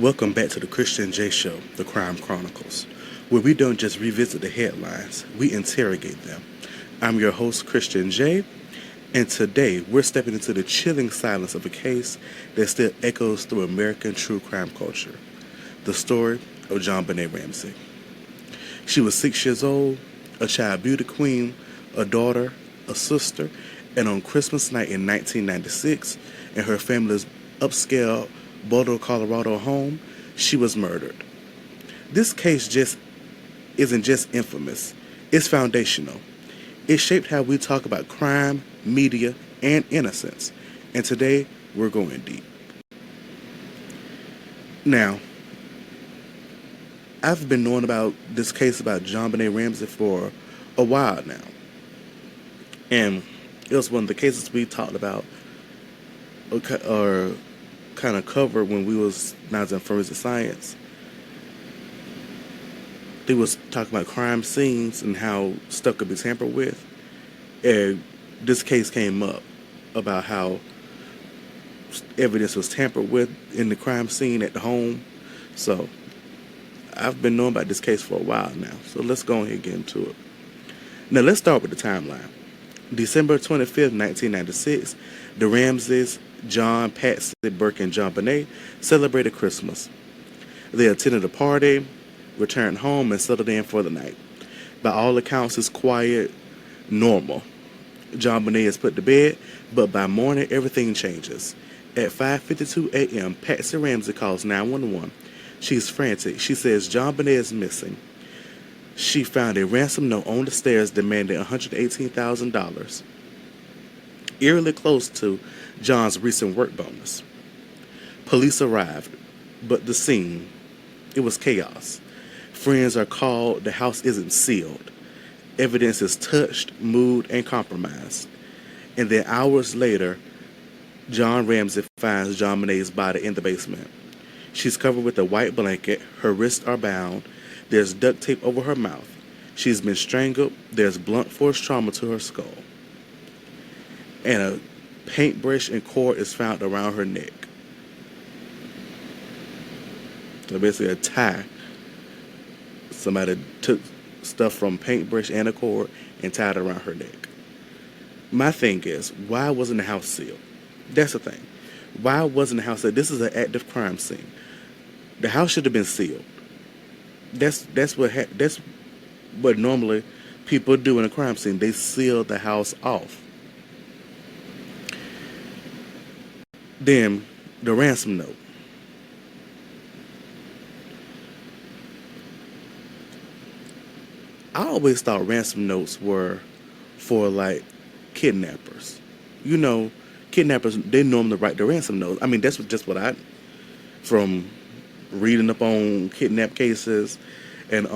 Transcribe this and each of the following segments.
Welcome back to the Christian J Show, the Crime Chronicles, where we don't just revisit the headlines, we interrogate them. I'm your host, Christian J, and today we're stepping into the chilling silence of a case that still echoes through American true crime culture. The story of JonBenét Ramsey. She was 6 years old, a child beauty queen, a daughter, a sister, and on Christmas night in 1996, in her family's upscale Boulder, Colorado home, she was murdered. This case just isn't just infamous, it's foundational. It shaped how we talk about crime, media, and innocence. And today, we're going deep. Now, I've been knowing about this case about JonBenét Ramsey for a while now. And it was one of the cases we talked about or kind of covered when we was in forensic science. They was talking about crime scenes and how stuff could be tampered with. And this case came up about how evidence was tampered with in the crime scene at the home. So I've been knowing about this case for a while now. So let's go ahead and get into it. Now let's start with the timeline. December 25th, 1996, the Ramseys, John, Patsy, Burke, and JonBenét celebrated Christmas. They attended a party, returned home, and settled in for the night. By all accounts, it's quiet, normal. JonBenét is put to bed, but by morning, everything changes. At 5:52 a.m., Patsy Ramsey calls 911. She's frantic. She says JonBenét is missing. She found a ransom note on the stairs demanding $118,000, eerily close to John's recent work bonus. Police arrived, but the scene, it was chaos. Friends are called, the house isn't sealed. Evidence is touched, moved, and compromised. And then hours later, John Ramsey finds JonBenét's body in the basement. She's covered with a white blanket, her wrists are bound, there's duct tape over her mouth. She's been strangled, there's blunt force trauma to her skull. And a paintbrush and cord is found around her neck. So basically a tie. Somebody took stuff from paintbrush and a cord and tied it around her neck. My thing is, why wasn't the house sealed? That's the thing. Why wasn't the house sealed? This is an active crime scene. The house should have been sealed. That's what normally people do in a crime scene. They seal the house off. Then the ransom note. I always thought ransom notes were for like kidnappers. You know, kidnappers, they normally write the ransom notes. I mean, that's just what from reading up on kidnap cases and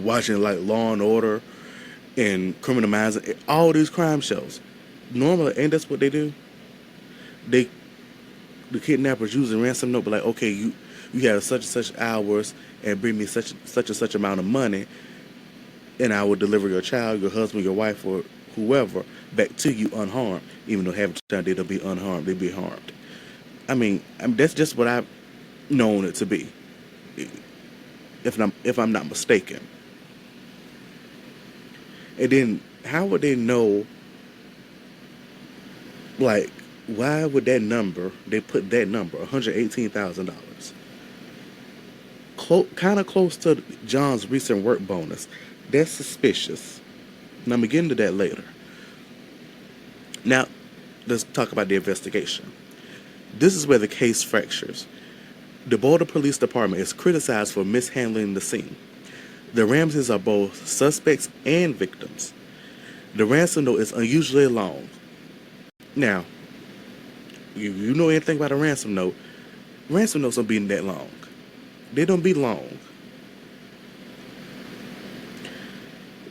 watching like Law and Order and Criminal Minds, all these crime shows. Normally, ain't that's what they do? The kidnappers use a ransom note, but like, okay, you have such and such hours and bring me such and such amount of money, and I will deliver your child, your husband, your wife, or whoever back to you unharmed. Even though half the time they don't be unharmed, they be harmed. I mean that's just what I've known it to be, if I'm not mistaken. And then how would they know? Like, why would they put that number, $118,000, kind of close to John's recent work bonus? That's suspicious. And I'm going to get into that later. Now, let's talk about the investigation. This is where the case fractures. The Boulder Police Department is criticized for mishandling the scene. The Ramseys are both suspects and victims. The ransom note is unusually long. Now, if you know anything about a ransom notes don't be that long. They don't be long.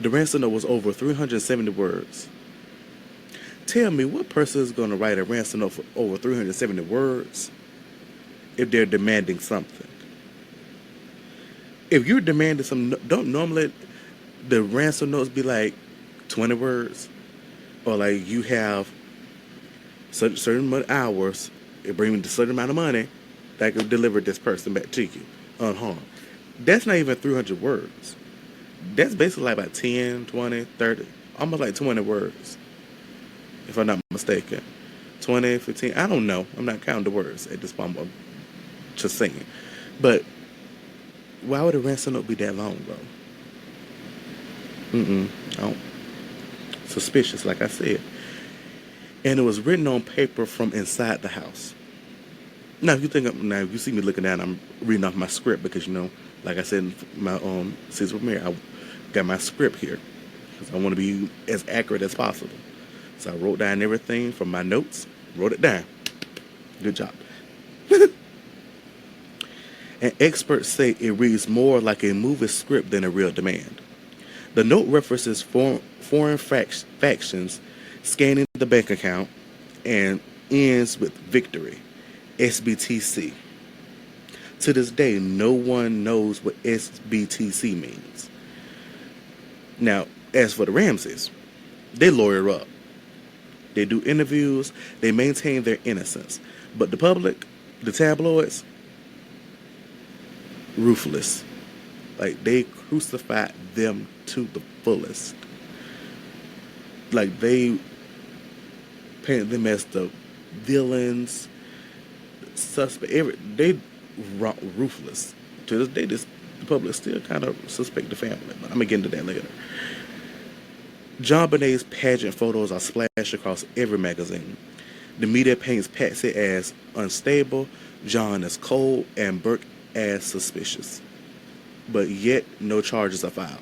The ransom note was over 370 words. Tell me, what person is going to write a ransom note for over 370 words if they're demanding something? If you're demanding something, don't normally the ransom notes be like 20 words? Or like you have certain hours, it brings me a certain amount of money, that could deliver this person back to you unharmed. That's not even 300 words. That's basically like about 10, 20, 30, almost like 20 words, if I'm not mistaken. 20, 15, I don't know. I'm not counting the words at this point. I'm just saying. But why would a ransom note be that long, bro? I don't. Suspicious, like I said. And it was written on paper from inside the house. Now, if you see me looking down, I'm reading off my script because, like I said in my season premiere, I got my script here because I want to be as accurate as possible. So I wrote down everything from my notes, wrote it down. Good job. And experts say it reads more like a movie script than a real demand. The note references foreign factions scanning the bank account and ends with victory, SBTC. To this day, no one knows what SBTC means. Now, as for the Ramseys, they lawyer up. They do interviews, they maintain their innocence. But the public, the tabloids, ruthless. Like, they crucified them to the fullest. Like, they painted them as the villains, suspect. They ruthless. To this day, the public still kind of suspect the family. But I'm going to get into that later. JonBenét's pageant photos are splashed across every magazine. The media paints Patsy as unstable, John as cold, and Burke as suspicious. But yet, no charges are filed.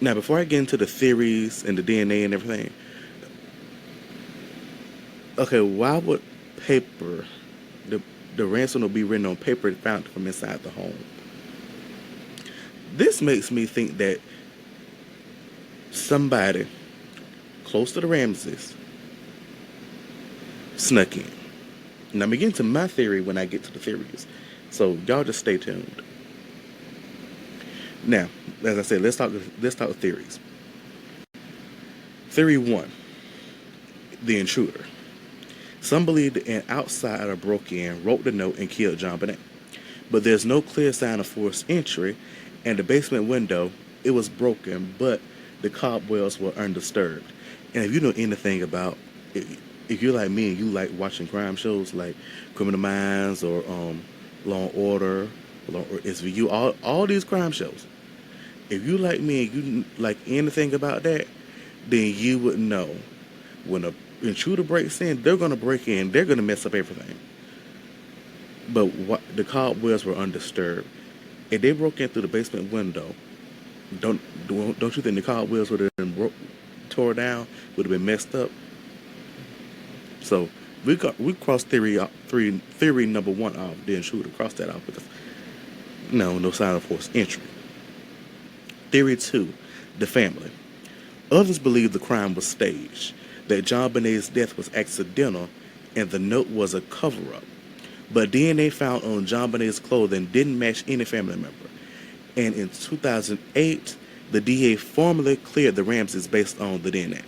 Now, before I get into the theories and the DNA and everything, okay, why would paper, the ransom will be written on paper found from inside the home? This makes me think that somebody close to the Ramseys snuck in. Now, I'm going to get into my theory when I get to the theories. So, y'all just stay tuned. Now, as I said, let's talk theories. Theory 1, the intruder. Some believe an outsider broke in, wrote the note, and killed JonBenét. But there's no clear sign of forced entry, and the basement window, it was broken, but the cobwebs were undisturbed. And if you know anything about, if you're like me and you like watching crime shows like Criminal Minds or Law and Order, or SVU, all these crime shows, if you like me and you like anything about that, then you would know when a intruder breaks in, they're going to break in, they're going to mess up everything. But the cobwebs were undisturbed. If they broke in through the basement window, don't you think the cobwebs would have been tore down, would have been messed up? So we crossed theory number 1 off. The intruder, crossed that off because no sign of forced entry. Theory 2, the family. Others believe the crime was staged, that JonBenét's death was accidental, and the note was a cover-up. But DNA found on JonBenét's clothing didn't match any family member. And in 2008, the DA formally cleared the Ramseys based on the DNA.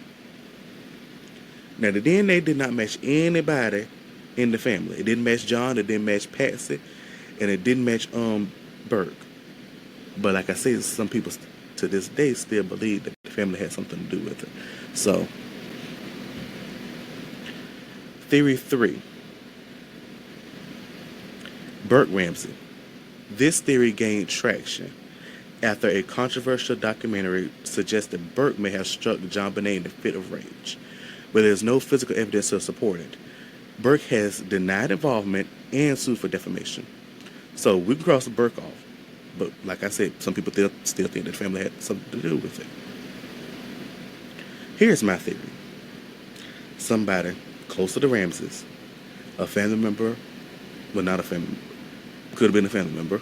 Now, the DNA did not match anybody in the family. It didn't match John, it didn't match Patsy, and it didn't match Burke. But like I said, some people to this day still believe that the family had something to do with it. So, theory 3, Burke Ramsey. This theory gained traction after a controversial documentary suggested Burke may have struck JonBenét in a fit of rage, but there's no physical evidence to support it. Burke has denied involvement and sued for defamation. So we can cross Burke off. But like I said, some people still think that the family had something to do with it. Here's my theory. Somebody close to the Ramseys, a family member, well, not a family member, could have been a family member,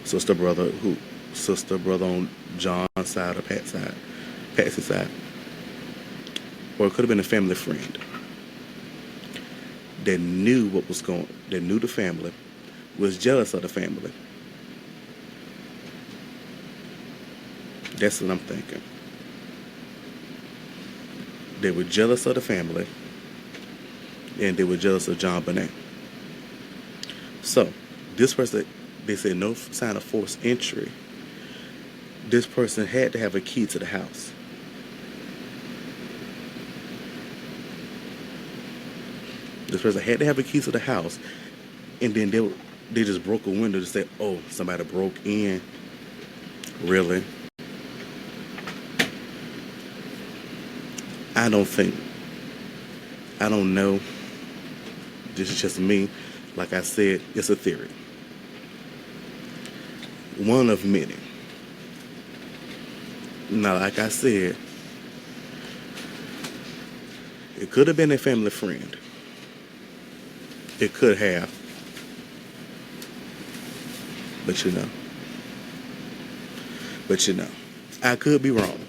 sister, brother on John's side or Patsy's side, or it could have been a family friend that knew that knew the family, was jealous of the family. That's what I'm thinking. They were jealous of the family, and they were jealous of JonBenét. So, this person, they said no sign of forced entry. This person had to have a key to the house. This person had to have a key to the house, and then they just broke a window to say, "Oh, somebody broke in." Really? I don't know. This is just me. Like I said, it's a theory. One of many. Now, like I said, it could have been a family friend. It could have. But you know, I could be wrong.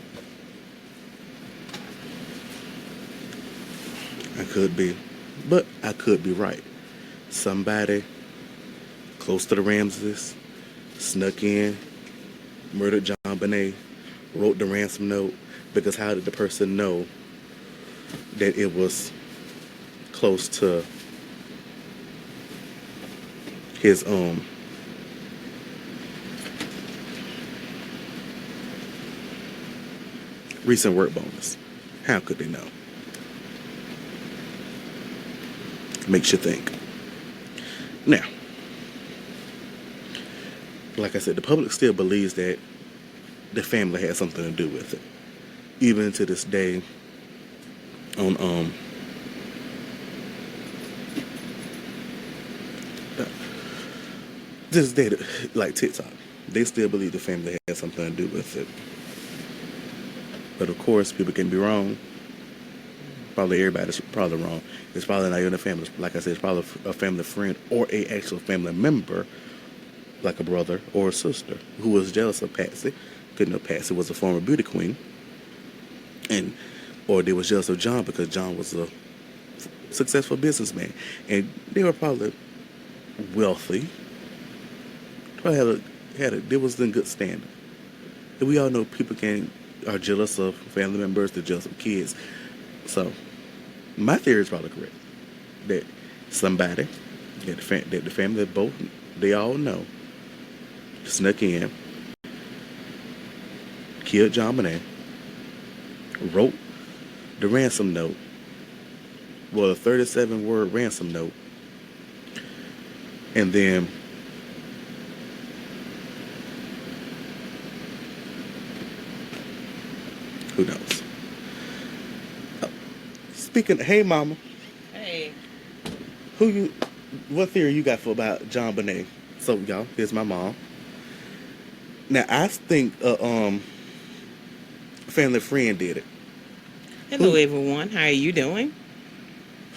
I could be, but I could be right. Somebody close to the Ramseys snuck in, murdered JonBenét, wrote the ransom note, because how did the person know that it was close to his recent work bonus? How could they know? Makes you think. Now, like I said, the public still believes that the family had something to do with it. Even to this day, on this day, like TikTok, they still believe the family had something to do with it. But of course, people can be wrong. Probably everybody's probably wrong. It's probably not even a family. Like I said, it's probably a family friend or a actual family member, like a brother or a sister, who was jealous of Patsy. Couldn't know Patsy was a former beauty queen, or they was jealous of John because John was a successful businessman, and they were probably wealthy. Probably they was in good standing. And we all know people are jealous of family members. They're jealous of kids. So, my theory is probably correct. That somebody, that the family they all know, snuck in, killed JonBenét, wrote the ransom note, well, a 37-word ransom note, and then who knows? Speaking, hey mama. Hey. What theory you got about JonBenét? So y'all, here's my mom. Now I think family friend did it. Hello everyone, how are you doing?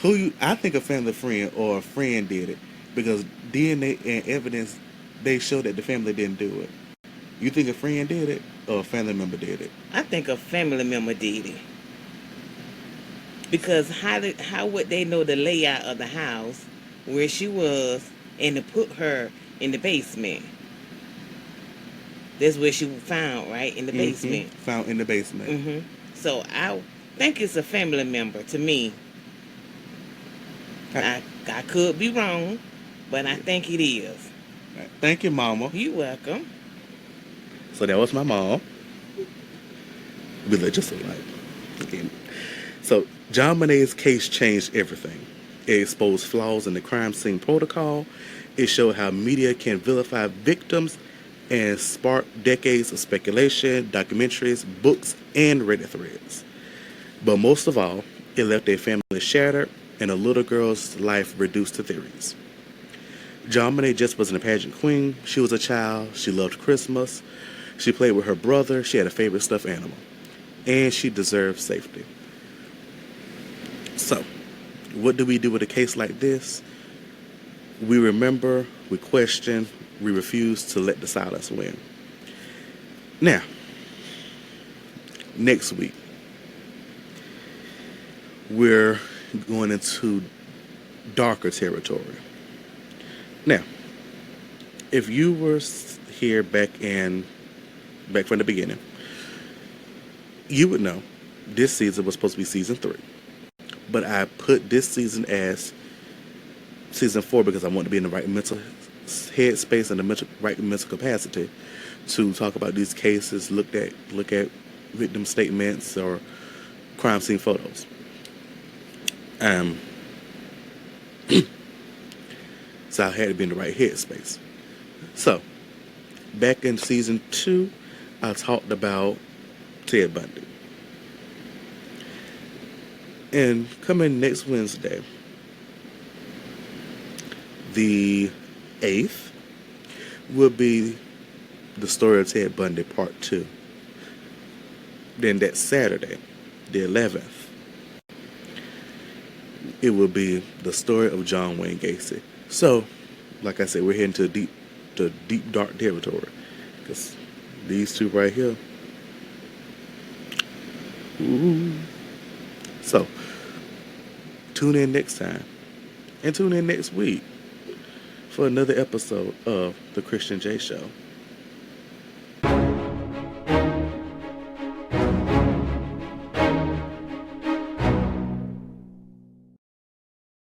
I think a family friend or a friend did it because DNA and evidence, they show that the family didn't do it. You think a friend did it or a family member did it? I think a family member did it. Because how would they know the layout of the house, where she was, and to put her in the basement? That's where she was found, right? In the basement. Found in the basement. So I think it's a family member to me. I could be wrong, but I think it is. Right. Thank you, mama. You're welcome. So that was my mom. We look just alike. Okay. So JonBenét's case changed everything. It exposed flaws in the crime scene protocol. It showed how media can vilify victims and spark decades of speculation, documentaries, books, and Reddit threads. But most of all, it left a family shattered and a little girl's life reduced to theories. JonBenét just wasn't a pageant queen. She was a child. She loved Christmas. She played with her brother. She had a favorite stuffed animal. And she deserved safety. So, what do we do with a case like this? We remember, we question, we refuse to let the silence win. Now, next week, we're going into darker territory. Now, if you were here back from the beginning, you would know this season was supposed to be season 3. But I put this season as season 4 because I want to be in the right mental headspace and the right mental capacity to talk about these cases, look at victim statements or crime scene photos. So I had to be in the right headspace. So back in season 2, I talked about Ted Bundy. And coming next Wednesday, the 8th, will be the story of Ted Bundy Part 2. Then that Saturday, the 11th, it will be the story of John Wayne Gacy. So, like I said, we're heading to deep dark territory. Because these two right here. Ooh. So, tune in next time. And tune in next week for another episode of The Christian J Show.